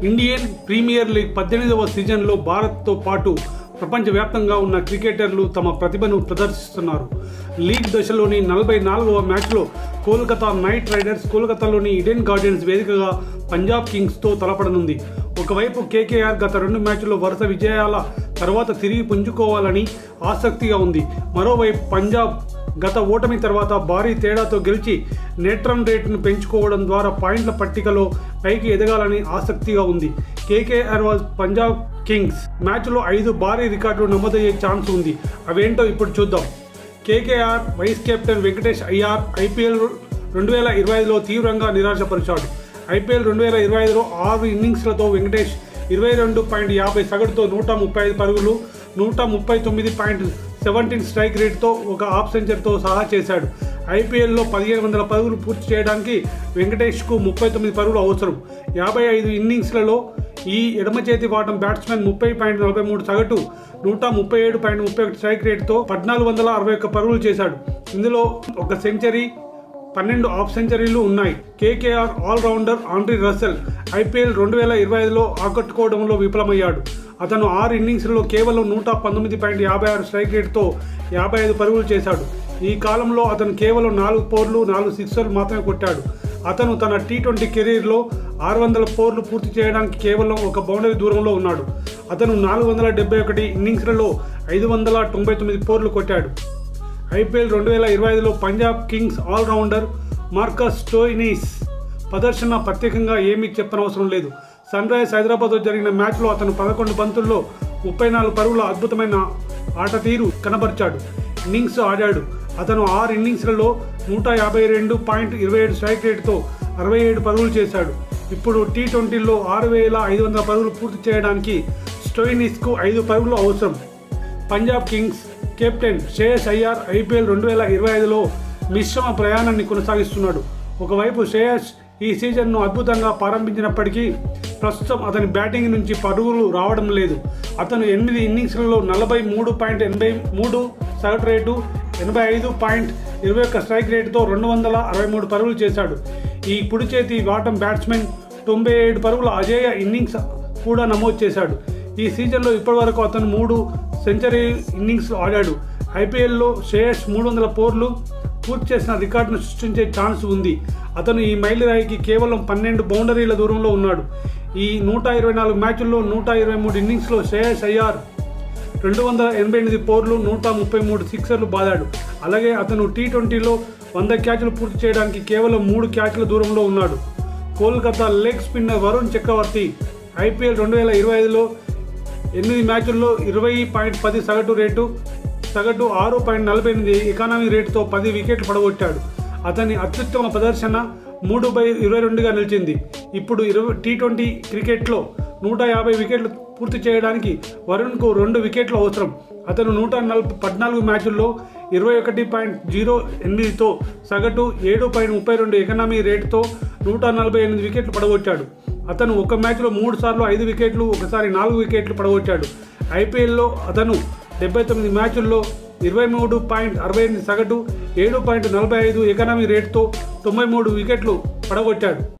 Indian premier league 18వ సీజన్లో భారత్తో పాటు ప్రపంచవ్యాప్తంగా ఉన్న క్రికెటర్లు తమ ప్రతిభను ప్రదర్శిస్తున్నారు. లీగ్ దశలోని 44వ మ్యాచ్లో కోల్కతా నైట్ రైడర్స్ కోల్కతాలోని ఈడెన్ గార్డెన్స్ వేదికగా పంజాబ్ కింగ్స్తో తలపడనుంది. ఒకవైపు కేకేఆర్ గత 2 మ్యాచ్ల్లో వరుస విజయాల తర్వాత తిరిగి పుంజుకోవాలని ఆసక్తిగా ఉంది. మరోవైపు పంజాబ్ గత ఓటమి తర్వాత భారీ తేడాతో గెలిచి నెట్ రన్ రేటును పెంచుకోవడం ద్వారా పాయింట్ల పట్టికలో పైకి ఎదగాలని ఆసక్తిగా ఉంది. కేకేఆర్ పంజాబ్ కింగ్స్ మ్యాచ్లో 5 భారీ రికార్డులు నమోదయ్యే ఛాన్స్ ఉంది. అవేంటో ఇప్పుడు చూద్దాం. KKR vice captain Venkatesh Iyer IPL 2025లో తీవ్రంగా నిరాశపరిచాడు. ఐపీఎల్ 2025లో 6 ఇన్నింగ్స్లతో వెంకటేష్ 22.50 సగటుతో 135 పరుగులు, 139.17 స్ట్రైక్ రేట్తో ఒక హాఫ్ సెంచరీతో సహా చేశాడు. ఐపీఎల్లో 1500 పరుగులు పూర్తి చేయడానికి వెంకటేష్కు 39 పరుగులు అవసరం. 55 ఇన్నింగ్స్లలో ఈ ఎడమ చేతి వాటం బ్యాట్స్మెన్ 30.43 సగటు, 137.31 స్ట్రైక్ రేట్తో 1461 పరుగులు చేశాడు. ఇందులో ఒక సెంచరీ, 12 హాఫ్ సెంచరీలు ఉన్నాయి. KKR allrounder Andre Russell IPL 2025లో ఆకట్టుకోవడంలో విఫలమయ్యాడు. అతను 6 ఇన్నింగ్స్లలో కేవలం 119.56 స్ట్రైక్ రేట్తో 55 పరుగులు చేశాడు. ఈ కాలంలో అతను కేవలం 4 ఫోర్లు, 4 సిక్సర్లు మాత్రమే కొట్టాడు. అతను తన టీ20 కెరీర్లో 600 ఫోర్లు పూర్తి చేయడానికి కేవలం ఒక బౌండరీ దూరంలో ఉన్నాడు. అతను 471 ఇన్నింగ్స్లలో 599 ఫోర్లు కొట్టాడు. ఐపీఎల్ 2025లో Punjab Kings allrounder Marcus Stoinis ప్రదర్శన ప్రత్యేకంగా ఏమీ చెప్పనవసరం లేదు. సన్ రైజర్స్ హైదరాబాద్తో జరిగిన మ్యాచ్లో అతను 11 బంతుల్లో 34 పరుగుల అద్భుతమైన ఆట తీరు కనబరిచాడు. ఇన్నింగ్స్ ఆడాడు. అతను 6 ఇన్నింగ్స్లలో 152.27 స్ట్రైక్ రేట్తో 67 పరుగులు చేశాడు. ఇప్పుడు టీ20లో 6500 పరుగులు పూర్తి చేయడానికి స్టోయినిస్కు 5 పరుగులు అవసరం. Punjab Kings captain Shreyas Iyer IPL 2025లో మిశ్రమ ప్రయాణాన్ని కొనసాగిస్తున్నాడు. ఒకవైపు శ్రేయస్ ఈ సీజన్ను అద్భుతంగా ప్రారంభించినప్పటికీ ప్రస్తుతం అతని బ్యాటింగ్ నుంచి పరుగులు రావడం లేదు. అతను 8 ఇన్నింగ్స్లలో 43.83 సగటు రేటు, 85.21 స్ట్రైక్ రేటుతో 263 పరుగులు చేశాడు. ఈ కుడి చేతి వాటం బ్యాట్స్మెన్ 97 పరుగుల అజేయ ఇన్నింగ్స్ కూడా నమోదు చేశాడు. ఈ సీజన్లో ఇప్పటివరకు అతను 3 సెంచరీ ఇన్నింగ్స్ ఆడాడు. ఐపీఎల్లో శ్రేయస్ 300 ఫోర్లు పూర్తి చేసిన రికార్డును సృష్టించే ఛాన్స్ ఉంది. అతను ఈ మైలురాయికి కేవలం 12 బౌండరీల దూరంలో ఉన్నాడు. ఈ 124 మ్యాచ్ల్లో 123 ఇన్నింగ్స్లో శ్రేయస్ అయ్యార్ 288 ఫోర్లు, 133 సిక్సర్లు బాదాడు. అలాగే అతను టీ20లో 100 క్యాచ్లు పూర్తి చేయడానికి కేవలం 3 క్యాచ్ల దూరంలో ఉన్నాడు. కోల్కతా లెగ్ స్పిన్నర్ వరుణ్ చక్రవర్తి ఐపీఎల్ 2025లో 8 మ్యాచ్ల్లో 20.10 సగటు రేటు, సగటు 6.48 ఎకానమీ రేటుతో 10 వికెట్లు పడగొట్టాడు. అతని అత్యుత్తమ ప్రదర్శన 3/22గా నిలిచింది. ఇప్పుడు టీ20 క్రికెట్లో 150 వికెట్లు పూర్తి చేయడానికి వరుణ్కు 2 వికెట్లు అవసరం. అతను 114 మ్యాచ్ల్లో 21.08తో సగటు, 7.32 ఎకానమీ రేటుతో 148 వికెట్లు పడగొట్టాడు. అతను ఒక మ్యాచ్లో 3 సార్లు 5 వికెట్లు, ఒకసారి 4 వికెట్లు పడగొట్టాడు. ఐపీఎల్లో అతను 79 మ్యాచ్ల్లో 23.68 సగటు, 7.45 ఎకానమీ రేటుతో 93 వికెట్లు పడగొట్టాడు.